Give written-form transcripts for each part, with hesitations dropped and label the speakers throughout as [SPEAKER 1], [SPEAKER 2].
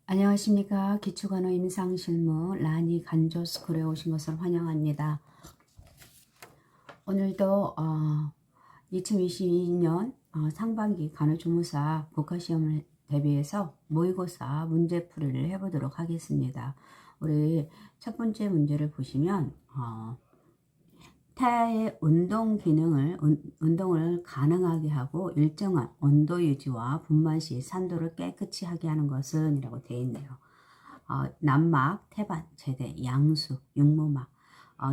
[SPEAKER 1] 안녕하십니까. 기초간호 임상실무 라니 간조스쿨에 오신 것을 환영합니다. 오늘도 2022년 상반기 간호조무사 국가시험을 대비해서 모의고사 문제풀이를 해보도록 하겠습니다. 우리 첫 번째 문제를 보시면 태아의 운동 기능을 운동을 가능하게 하고 일정한 온도 유지와 분만 시 산도를 깨끗이 하게 하는 것은 이라고 되어 있네요. 난막, 태반, 제대, 양수, 육모막,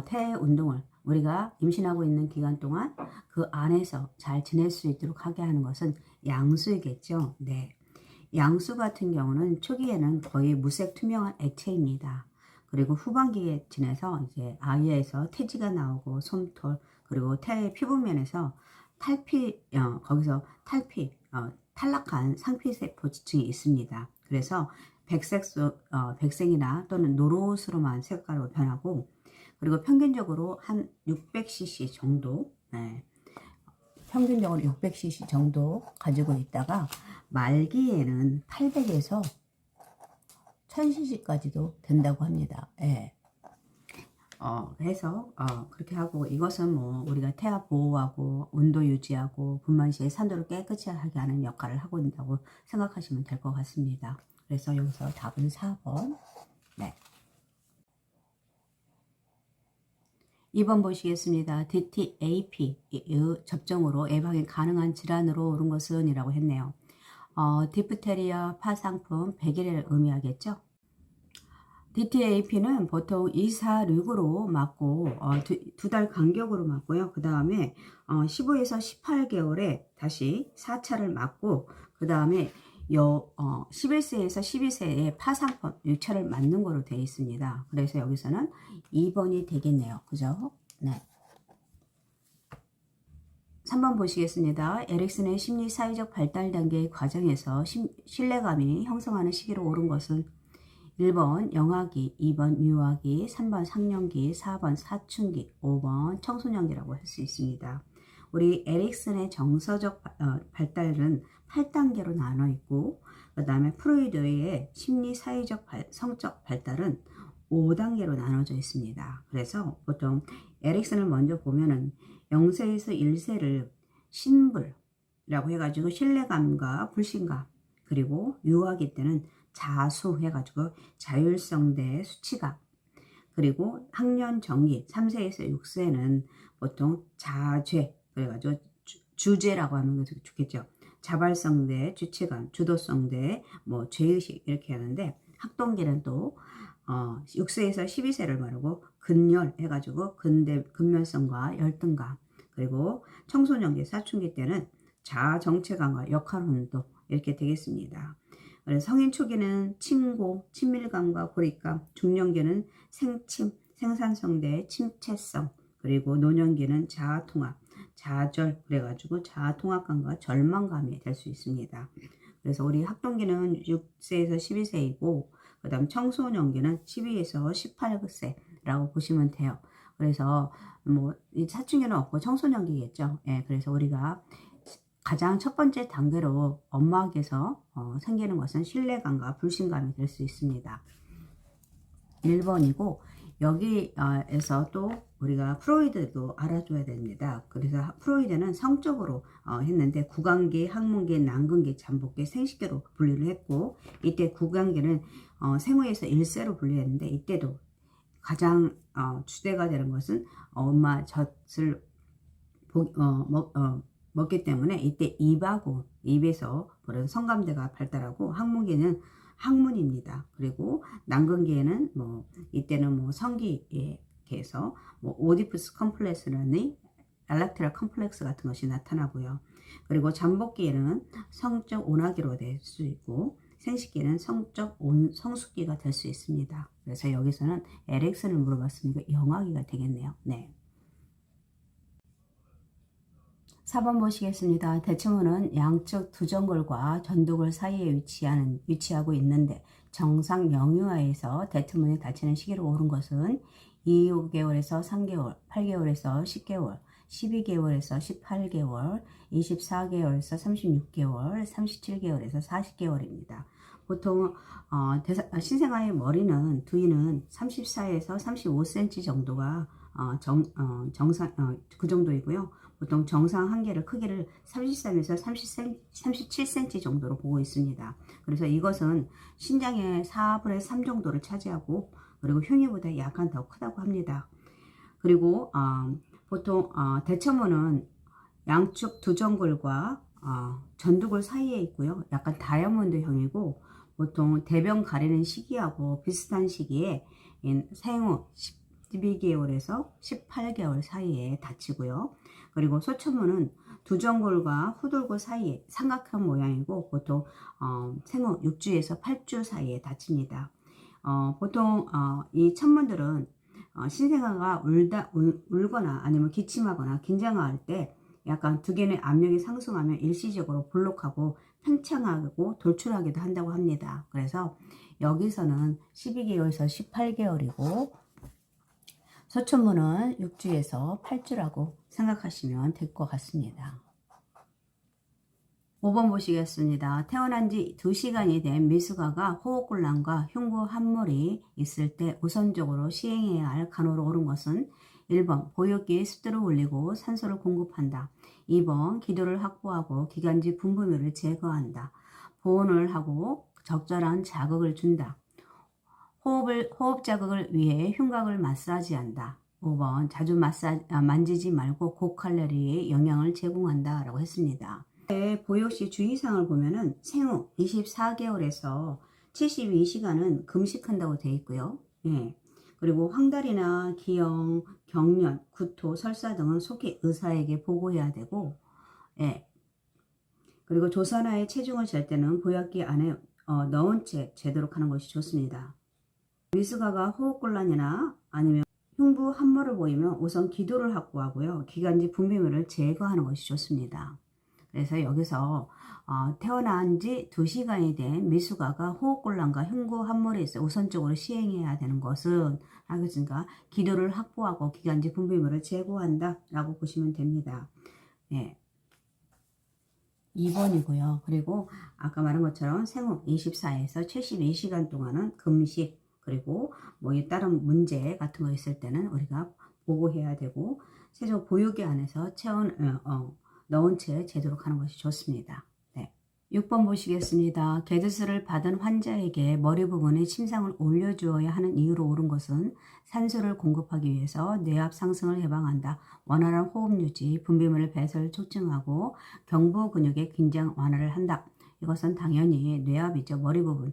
[SPEAKER 1] 태아 운동을 우리가 임신하고 있는 기간 동안 그 안에서 잘 지낼 수 있도록 하게 하는 것은 양수이겠죠. 네. 양수 같은 경우는 초기에는 거의 무색 투명한 액체입니다. 그리고 후반기에 지나서 이제 아이에서 태지가 나오고 솜털 그리고 태아의 피부면에서 거기서 탈락한 상피세포 지층이 있습니다. 그래서 백색이나 또는 노릇으로만 색깔로 변하고 그리고 평균적으로 한 600cc 정도 평균적으로 600cc 정도 가지고 있다가 말기에는 800에서 1000cc까지도 된다고 합니다. 예. 해서 그렇게 하고 이것은 뭐 우리가 태아 보호하고 온도 유지하고 분만 시에 산도를 깨끗이 하게 하는 역할을 하고 있다고 생각하시면 될 것 같습니다. 그래서 여기서 답은 4번. 네. 2번 보시겠습니다. DTAP 접종으로 예방이 가능한 질환으로 오른 것은 이라고 했네요. 디프테리아, 파상풍, 백일을 의미하겠죠. DTAP는 보통 2, 4, 6으로 맞고 두 달 간격으로 맞고요. 그 다음에 15에서 18개월에 다시 4차를 맞고 그 다음에 11세에서 12세에 파상풍 6차를 맞는 거로 되어 있습니다. 그래서 여기서는 2번이 되겠네요. 그죠? 네. 3번 보시겠습니다. 에릭슨의 심리 사회적 발달 단계의 과정에서 신뢰감이 형성하는 시기로 오른 것은 1번 영아기, 2번 유아기, 3번 상년기, 4번 사춘기, 5번 청소년기라고 할 수 있습니다. 우리 에릭슨의 정서적 발달은 8단계로 나눠 있고 그 다음에 프로이드의 심리 사회적 성적 발달은 5단계로 나눠져 있습니다. 그래서 보통 에릭슨을 먼저 보면은 0세에서 1세를 신불이라고 해가지고 신뢰감과 불신감, 그리고 유아기 때는 자수 해가지고 자율성 대 수치감, 그리고 학년 정기 3세에서 6세는 보통 자죄 그래가지고 주죄라고 하는 게 좋겠죠. 자발성 대 주체감, 주도성 대 뭐 죄의식 이렇게 하는데 학동기는 또 6세에서 12세를 말하고 근열 해가지고 근면성과 열등감, 그리고 청소년기 사춘기 때는 자아 정체감과 역할 운동 이렇게 되겠습니다. 그래서 성인 초기는 친고, 친밀감과 고립감, 중년기는 생침, 생산성 대 침체성, 그리고 노년기는 자아통합, 좌절 그래가지고 자아통합감과 절망감이 될 수 있습니다. 그래서 우리 학동기는 6세에서 12세이고 그 다음 청소년기는 12에서 18세라고 보시면 돼요. 그래서 뭐 사춘기는 없고 청소년기겠죠. 예, 그래서 우리가 가장 첫 번째 단계로 엄마에게서 생기는 것은 신뢰감과 불신감이 될 수 있습니다. 1번이고 여기에서 또 우리가 프로이드도 알아줘야 됩니다. 그래서 프로이드는 성적으로 했는데 구강계, 항문계, 난근계, 잠복계, 생식계로 분리를 했고 이때 구강계는 생후에서 1세로 분리했는데 이때도 가장 주제가 되는 것은 엄마 젖을 먹기 때문에 이때 입에서 그런 성감대가 발달하고 항문계는 항문입니다. 그리고 난근기에는 이때는 성기에서 오디푸스 컴플렉스라는 알락테라 컴플렉스 같은 것이 나타나고요. 그리고 잠복기에는 성적 온화기로 될 수 있고 생식기에는 성적 성숙기가 될 수 있습니다. 그래서 여기서는 에릭슨을 물어봤으니까 영아기가 되겠네요. 네. 4번 보시겠습니다. 대청원은 양측 두 정골과 전두골 사이에 위치하고 있는데 정상 영유아에서 대퇴문에 닫히는 시기로 오른 것은 2개월에서 3개월, 8개월에서 10개월, 12개월에서 18개월, 24개월에서 36개월, 37개월에서 40개월입니다. 보통 신생아의 머리는 두이는 34에서 35cm 정도가 정상 그 정도이고요. 보통 정상 한계를 크기를 33에서 37cm 정도로 보고 있습니다. 그래서 이것은 신장의 4분의 3 정도를 차지하고 그리고 흉유보다 약간 더 크다고 합니다. 그리고 보통 대처모는 양쪽 두정골과 전두골 사이에 있고요. 약간 다이아몬드형이고 보통 대변 가리는 시기하고 비슷한 시기에 생후 12개월에서 18개월 사이에 닫히고요. 그리고 소천무는 두정골과 후돌골 사이에 삼각형 모양이고 보통 생후 6주에서 8주 사이에 닫힙니다. 보통 이 천문들은 신생아가 울거나 아니면 기침하거나 긴장할 때 약간 두개의 압력이 상승하면 일시적으로 블록하고 팽창하고 돌출하기도 한다고 합니다. 그래서 여기서는 12개월에서 18개월이고 소천무는 6주에서 8주라고 생각하시면 될 것 같습니다. 5번 보시겠습니다. 태어난 지 2시간이 된 미숙아가 호흡곤란과 흉부 함몰이 있을 때 우선적으로 시행해야 할 간호로 옳은 것은 1번 보육기에 습도를 올리고 산소를 공급한다. 2번 기도를 확보하고 기관지 분부물을 제거한다. 보온을 하고 적절한 자극을 준다. 호흡 자극을 위해 흉곽을 마사지한다. 5번 자주 만지지 말고 고칼로리의 영양을 제공한다 라고 했습니다. 보육시 주의사항을 보면은 생후 24개월에서 72시간은 금식한다고 되어 있고요. 예. 그리고 황달이나 기형, 경련, 구토, 설사 등은 속히 의사에게 보고해야 되고, 예. 그리고 조산아의 체중을 잴 때는 보약기 안에 넣은 채 재도록 하는 것이 좋습니다. 미숙아가 호흡곤란이나 아니면 흉부 함몰을 보이면 우선 기도를 확보하고요. 기관지 분비물을 제거하는 것이 좋습니다. 그래서 여기서 태어난 지 2시간이 된 미숙아가 호흡곤란과 흉부 함몰에 있어 우선적으로 시행해야 되는 것은 하겠습니까? 기도를 확보하고 기관지 분비물을 제거한다 라고 보시면 됩니다. 예. 2번이고요. 그리고 아까 말한 것처럼 생후 24에서 72시간 동안은 금식, 그리고 뭐 다른 문제 같은 거 있을 때는 우리가 보고해야 되고 최소 보육기 안에서 넣은 채 재도록 하는 것이 좋습니다. 네. 6번 보시겠습니다. 개드스를 받은 환자에게 머리 부분에 침상을 올려주어야 하는 이유로 옳은 것은 산소를 공급하기 위해서 뇌압 상승을 예방한다. 원활한 호흡 유지, 분비물 배설 촉진하고 경부 근육의 긴장 완화를 한다. 이것은 당연히 뇌압이죠. 머리 부분,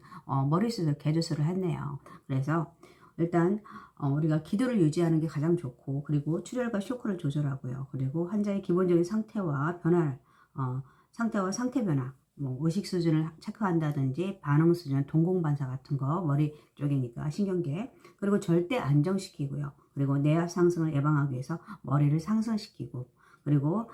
[SPEAKER 1] 머리수술, 개드스를 했네요. 그래서 일단 우리가 기도를 유지하는 게 가장 좋고, 그리고 출혈과 쇼크를 조절하고요. 그리고 환자의 기본적인 상태와 변화를 상태 변화, 뭐 의식 수준을 체크한다든지 반응 수준, 동공반사 같은 거 머리 쪽이니까 신경계, 그리고 절대 안정시키고요. 그리고 뇌압 상승을 예방하기 위해서 머리를 상승시키고, 그리고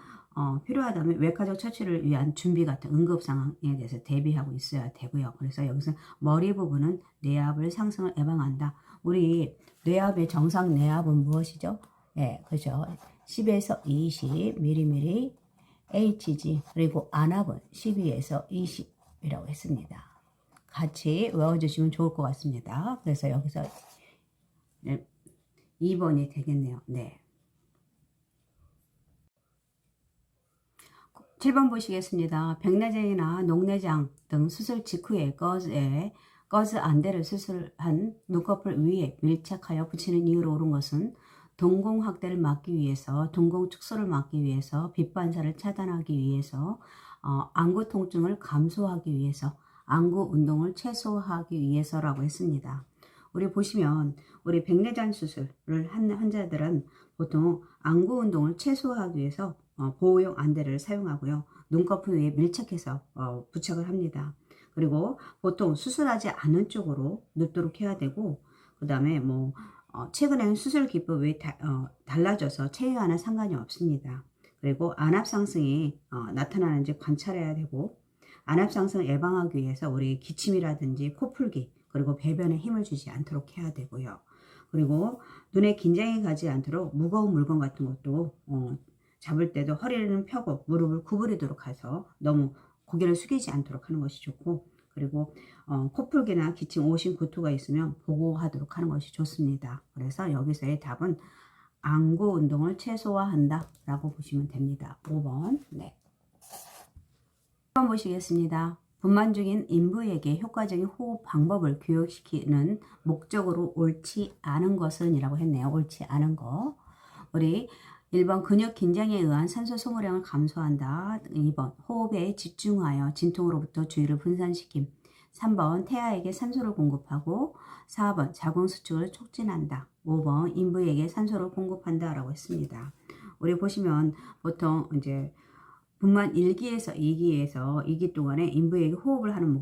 [SPEAKER 1] 필요하다면 외과적 처치를 위한 준비 같은 응급 상황에 대해서 대비하고 있어야 되고요. 그래서 여기서 머리 부분은 뇌압을 상승을 예방한다. 우리 뇌압의 정상 뇌압은 무엇이죠? 예, 그죠. 10에서 20mm Hg, 그리고 안압은 12에서 20이라고 했습니다. 같이 외워주시면 좋을 것 같습니다. 그래서 여기서 2번이 되겠네요. 네. 7번 보시겠습니다. 백내장이나 녹내장 등 수술 직후에 거즈 안대를 수술한 눈꺼풀 위에 밀착하여 붙이는 이유로 옳은 것은 동공 확대를 막기 위해서, 동공 축소를 막기 위해서, 빛 반사를 차단하기 위해서, 안구 통증을 감소하기 위해서, 안구 운동을 최소화하기 위해서라고 했습니다. 우리 보시면 우리 백내장 수술을 한 환자들은 보통 안구 운동을 최소화하기 위해서 보호용 안대를 사용하고요. 눈꺼풀 위에 밀착해서 부착을 합니다. 그리고 보통 수술하지 않은 쪽으로 눕도록 해야 되고, 그 다음에 최근에는 수술 기법이 달라져서 체위와는 상관이 없습니다. 그리고 안압 상승이 나타나는지 관찰해야 되고, 안압 상승을 예방하기 위해서 우리 기침이라든지 코풀기, 그리고 배변에 힘을 주지 않도록 해야 되고요. 그리고 눈에 긴장이 가지 않도록 무거운 물건 같은 것도 잡을 때도 허리를 펴고 무릎을 구부리도록 해서 너무 고개를 숙이지 않도록 하는 것이 좋고, 그리고 코풀기나 기침, 오심, 구토가 있으면 보고하도록 하는 것이 좋습니다. 그래서 여기서의 답은 안구 운동을 최소화한다 라고 보시면 됩니다. 5번. 네. 1번 보시겠습니다. 분만 중인 인부에게 효과적인 호흡 방법을 교육시키는 목적으로 옳지 않은 것은 이라고 했네요. 옳지 않은 거. 우리 1번 근육 긴장에 의한 산소 소모량을 감소한다. 2번 호흡에 집중하여 진통으로부터 주의를 분산시킴. 3번 태아에게 산소를 공급하고 4번 자궁수축을 촉진한다. 5번 인부에게 산소를 공급한다 라고 했습니다. 우리 보시면 보통 이제 분만 1기에서 2기 동안에 인부에게 호흡을 하는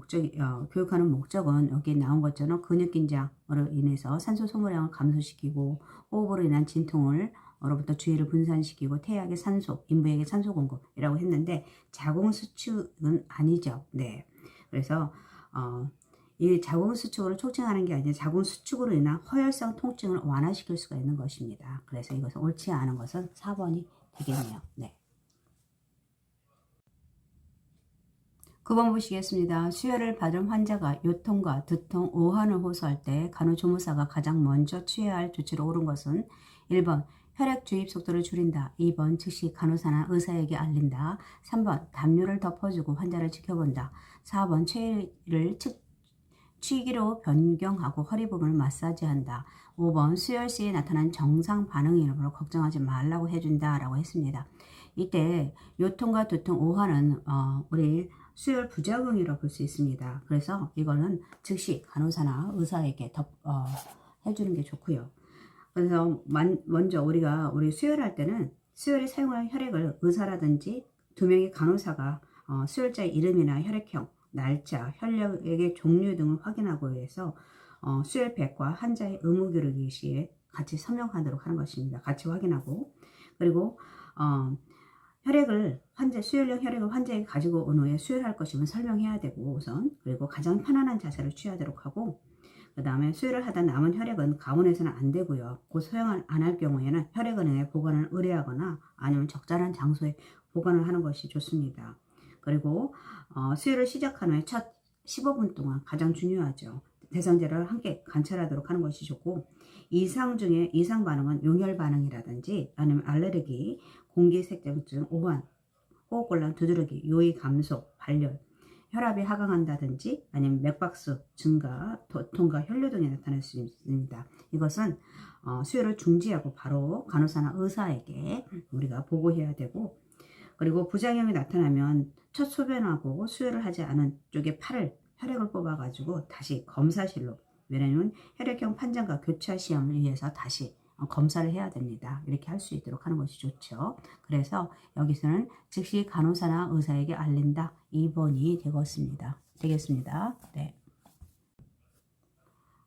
[SPEAKER 1] 교육하는 목적은 여기 나온 것처럼 근육 긴장으로 인해서 산소 소모량을 감소시키고 호흡으로 인한 진통으로부터 주의를 분산시키고 태아에게 산소, 인부에게 산소 공급이라고 했는데 자궁수축은 아니죠. 네. 그래서 이 자궁수축을 촉진하는 게 아니라 자궁수축으로 인한 허혈성 통증을 완화시킬 수가 있는 것입니다. 그래서 이것은 옳지 않은 것은 4번이 되겠네요. 네. 9번 보시겠습니다. 수혈을 받은 환자가 요통과 두통, 오한을 호소할 때 간호조무사가 가장 먼저 취해야 할 조치로 옳은 것은 1번 혈액 주입 속도를 줄인다. 2번 즉시 간호사나 의사에게 알린다. 3번 담요를 덮어주고 환자를 지켜본다. 4번 체위를 취기로 변경하고 허리 부분을 마사지한다. 5번 수혈 시에 나타난 정상 반응이므로 걱정하지 말라고 해준다 라고 했습니다. 이때 요통과 두통, 오한은 우리 수혈 부작용이라고 볼 수 있습니다. 그래서 이거는 즉시 간호사나 의사에게 해주는 게 좋고요. 그래서 먼저 우리 수혈할 때는 수혈에 사용할 혈액을 의사라든지 2명의 간호사가 수혈자의 이름이나 혈액형, 날짜, 혈액의 종류 등을 확인하고 해서 수혈팩과 환자의 의무교육 시에 같이 서명하도록 하는 것입니다. 같이 확인하고 그리고 수혈용 혈액을 환자에게 가지고 온 후에 수혈할 것이면 설명해야 되고 우선 그리고 가장 편안한 자세를 취하도록 하고 그 다음에 수혈을 하다 남은 혈액은 가온해서는 안 되고요. 곧 소용 안 할 경우에는 혈액은행에 보관을 의뢰하거나 아니면 적절한 장소에 보관을 하는 것이 좋습니다. 그리고 수혈을 시작한 후에 첫 15분 동안 가장 중요하죠. 대상자를 함께 관찰하도록 하는 것이 좋고 이상 중에 이상 반응은 용혈 반응이라든지 아니면 알레르기, 공기색정증, 오한, 호흡곤란, 두드러기, 요의 감소, 발열, 혈압이 하강한다든지 아니면 맥박수 증가, 도통과 혈류 등이 나타날 수 있습니다. 이것은 수혈을 중지하고 바로 간호사나 의사에게 우리가 보고해야 되고 그리고 부작용이 나타나면 첫 소변하고 수혈을 하지 않은 쪽에 혈액을 뽑아가지고 다시 검사실로 왜냐하면 혈액형 판정과 교차 시험을 위해서 다시 검사를 해야 됩니다. 이렇게 할 수 있도록 하는 것이 좋죠. 그래서 여기서는 즉시 간호사나 의사에게 알린다. 2번이 되겠습니다. 네.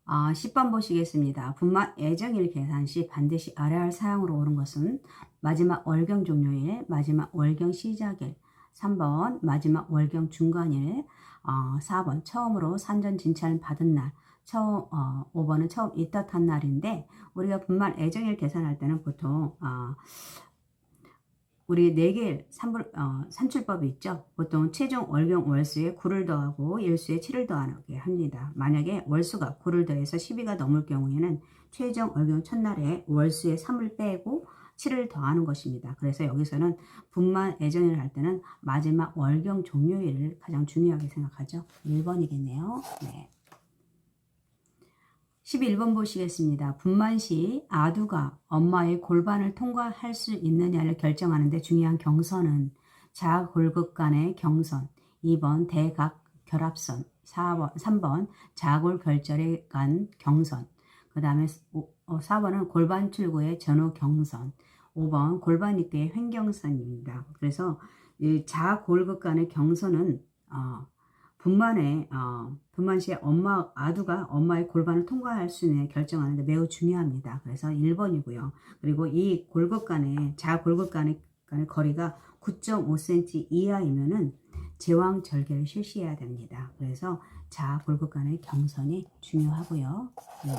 [SPEAKER 1] 10번 보시겠습니다. 분만 예정일 계산 시 반드시 알아야 할 사항으로 옳은 것은 마지막 월경 종료일, 마지막 월경 시작일, 3번 마지막 월경 중간일, 4번 처음으로 산전 진찰을 받은 날, 5번은 처음 입덧한 날인데 우리가 분만 예정일 계산할 때는 보통 우리 4개 산출법이 있죠. 보통 최종 월경 월수에 9를 더하고 일수에 7을 더하게 합니다. 만약에 월수가 9를 더해서 12가 넘을 경우에는 최종 월경 첫날에 월수에 3을 빼고 7을 더하는 것입니다. 그래서 여기서는 분만 예정일을 할 때는 마지막 월경 종료일을 가장 중요하게 생각하죠. 1번이겠네요. 네. 11번 보시겠습니다. 분만 시 아두가 엄마의 골반을 통과할 수 있느냐를 결정하는데 중요한 경선은 자골극 간의 경선, 2번 대각 결합선, 3번 자골결절의 간 경선, 그 다음에 4번은 골반 출구의 전후 경선, 5번 골반 입구의 횡경선입니다. 그래서 이 자골극 간의 경선은 분만 시에 아두가 엄마의 골반을 통과할 수 있는 결정하는데 매우 중요합니다. 그래서 1번이고요. 그리고 이 자골극 간의 거리가 9.5cm 이하이면은 제왕절개를 실시해야 됩니다. 그래서 자골극 간의 경선이 중요하고요. 네.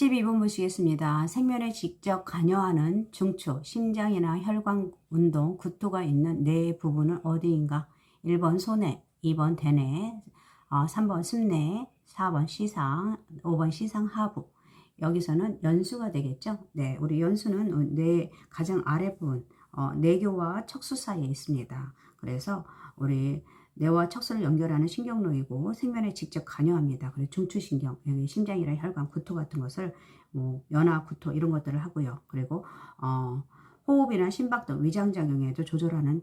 [SPEAKER 1] 12번 보시겠습니다. 생면에 직접 관여하는 중추, 심장이나 혈관 운동, 구토가 있는 뇌 부분은 어디인가? 1번 소뇌, 2번 대뇌, 3번 승뇌, 4번 시상, 5번 시상 하부. 여기서는 연수가 되겠죠? 네, 우리 연수는 뇌 가장 아랫부분, 뇌교와 척수 사이에 있습니다. 그래서 우리 뇌와 척수를 연결하는 신경로이고 생면에 직접 관여합니다. 그리고 중추신경, 여기 심장이나 혈관, 구토 같은 것을 뭐 연화, 구토 이런 것들을 하고요. 그리고 호흡이나 심박 등 위장작용에도 조절하는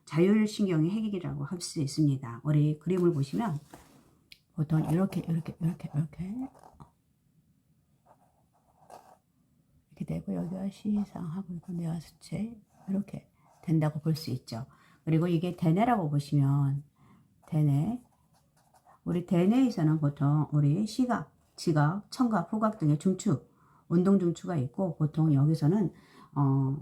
[SPEAKER 1] 자율신경의 핵이라고 할 수 있습니다. 우리 그림을 보시면 보통 이렇게 되고 여기가 시상하고 있고 뇌와 수체 이렇게 된다고 볼 수 있죠. 그리고 이게 대뇌라고 보시면 대뇌, 우리 대뇌에서는 보통 우리 시각, 지각, 청각, 후각 등의 중추, 운동 중추가 있고 보통 여기서는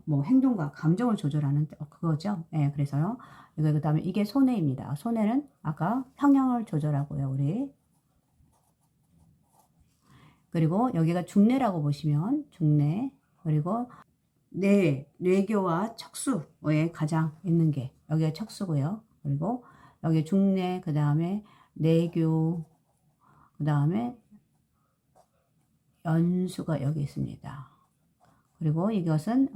[SPEAKER 1] 뭐 행동과 감정을 조절하는 그거죠. 예, 그래서요. 이거 그다음에 이게 소뇌입니다. 소뇌는 아까 형량을 조절하고요, 우리. 그리고 여기가 중뇌라고 보시면 중뇌, 그리고 뇌교와 척수에 가장 있는 게 여기가 척수고요. 그리고 여기 중뇌, 그 다음에 뇌교, 그 다음에 연수가 여기 있습니다. 그리고 이것은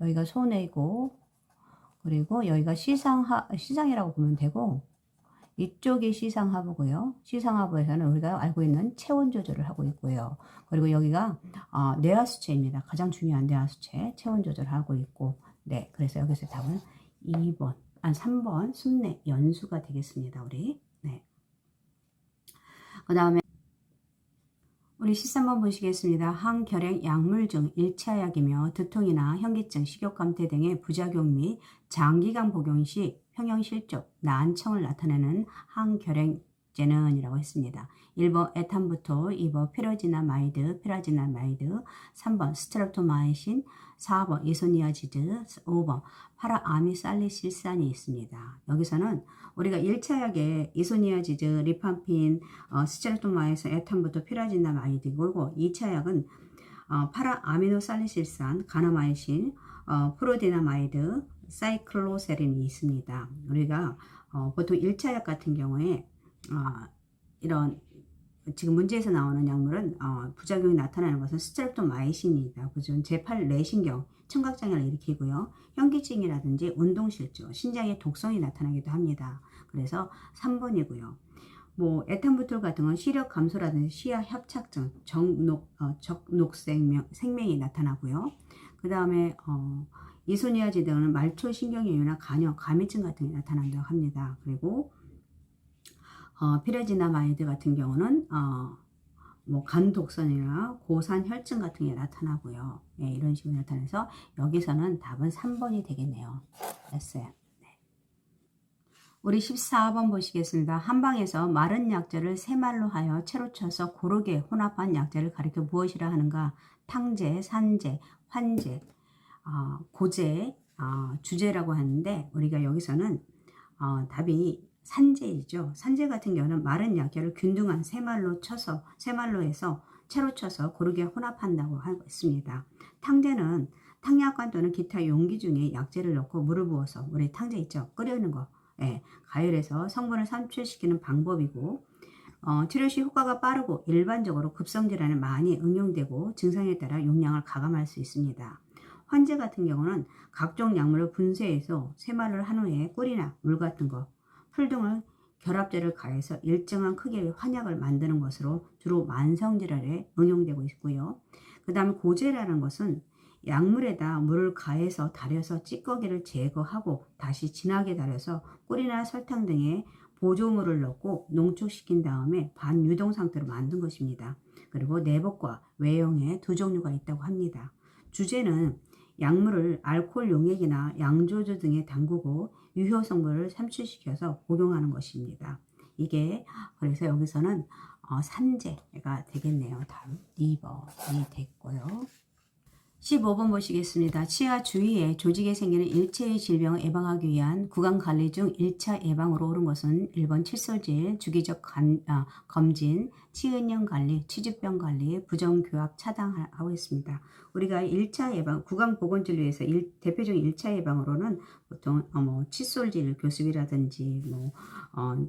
[SPEAKER 1] 여기가 소뇌고, 그리고 여기가 시상이라고 보면 되고, 이쪽이 시상하부고요. 시상하부에서는 우리가 알고 있는 체온 조절을 하고 있고요. 그리고 여기가 뇌하수체입니다. 가장 중요한 뇌하수체 체온 조절하고 있고, 네, 그래서 여기서 답은 3번 순뇌 연수가 되겠습니다. 우리. 네. 그 다음에 우리 13번 보시겠습니다. 항결핵 약물 중 1차 약이며 두통이나 현기증, 식욕감퇴 등의 부작용 및 장기간 복용 시 평형실족, 난청을 나타내는 항결핵제는 이라고 했습니다. 1번 에탄부토, 2번 피라지나마이드, 3번 스트랩토마이신, 4번 이소니아지드, 5번 파라아미살리실산이 있습니다. 여기서는 우리가 1차 약에 이소니아지드, 리팜핀, 스트랩토마이신, 에탄부토, 피라지나마이드고 2차 약은 파라아미노살리실산, 가나마이신, 프로디나마이드, 사이클로세린이 있습니다. 우리가 보통 1차 약 같은 경우에 이런 지금 문제에서 나오는 약물은 부작용이 나타나는 것은 스트랩토마이신이다. 그죠? 제8 뇌신경, 청각장애를 일으키고요. 현기증이라든지 운동실조, 신장에 독성이 나타나기도 합니다. 그래서 3번이고요. 뭐 에탄부톨 같은 건 시력 감소라든지 시야 협착증, 적녹생명이 나타나고요. 그 다음에 이소니아지드는 말초신경이유나 간염, 가미증 같은 게 나타난다고 합니다. 그리고 피레지나마이드 같은 경우는 뭐 간독성이나 고산혈증 같은 게 나타나고요. 네, 이런 식으로 나타나서 여기서는 답은 3번이 되겠네요. 됐어요. 네. 우리 14번 보시겠습니다. 한방에서 마른 약재를 세말로 하여 채로 쳐서 고르게 혼합한 약재를 가리켜 무엇이라 하는가? 탕제, 산제, 환제, 고제, 주제라고 하는데 우리가 여기서는 답이 산제이죠. 산제 같은 경우는 마른 약재를 균등한 세말로 해서 채로 쳐서 고르게 혼합한다고 하고 있습니다. 탕제는 탕약관 또는 기타 용기 중에 약재를 넣고 물을 부어서 우리 탕제 있죠. 끓이는 거. 예, 가열해서 성분을 산출시키는 방법이고 치료 시 효과가 빠르고 일반적으로 급성질환에 많이 응용되고 증상에 따라 용량을 가감할 수 있습니다. 환제 같은 경우는 각종 약물을 분쇄해서 세말을 한 후에 꿀이나 물 같은 거, 풀 등을 결합제를 가해서 일정한 크기의 환약을 만드는 것으로 주로 만성질환에 응용되고 있고요. 그 다음에 고제라는 것은 약물에다 물을 가해서 달여서 찌꺼기를 제거하고 다시 진하게 달여서 꿀이나 설탕 등의 보조물을 넣고 농축시킨 다음에 반유동 상태로 만든 것입니다. 그리고 내복과 외용에 두 종류가 있다고 합니다. 주제는 약물을 알코올 용액이나 양조주 등에 담그고 유효 성분을 산출시켜서 복용하는 것입니다. 이게 그래서 여기서는 산제가 되겠네요. 다음 2번이 됐고요. 15번 보시겠습니다. 치아 주위에 조직에 생기는 일체의 질병을 예방하기 위한 구강관리 중 1차 예방으로 옳은 것은 1번 칫솔질, 주기적 검진, 치은염 관리, 치주병 관리, 부정교합 차단하고 있습니다. 우리가 1차 예방, 구강보건진료에서 대표적인 1차 예방으로는 보통 칫솔질 교습이라든지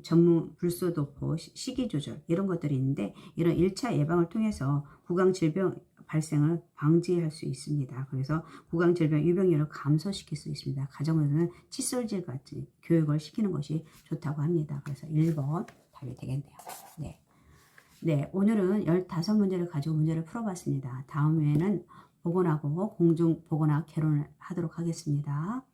[SPEAKER 1] 전문 불소도포, 식이조절 이런 것들이 있는데, 이런 1차 예방을 통해서 구강질병 발생을 방지할 수 있습니다. 그래서 구강질병 유병률을 감소시킬 수 있습니다. 가정에서는 칫솔질 같은 교육을 시키는 것이 좋다고 합니다. 그래서 1번 답이 되겠네요. 네. 네, 오늘은 15문제를 가지고 문제를 풀어봤습니다. 다음에는 보건하고 공중보건학 개론을 하도록 하겠습니다.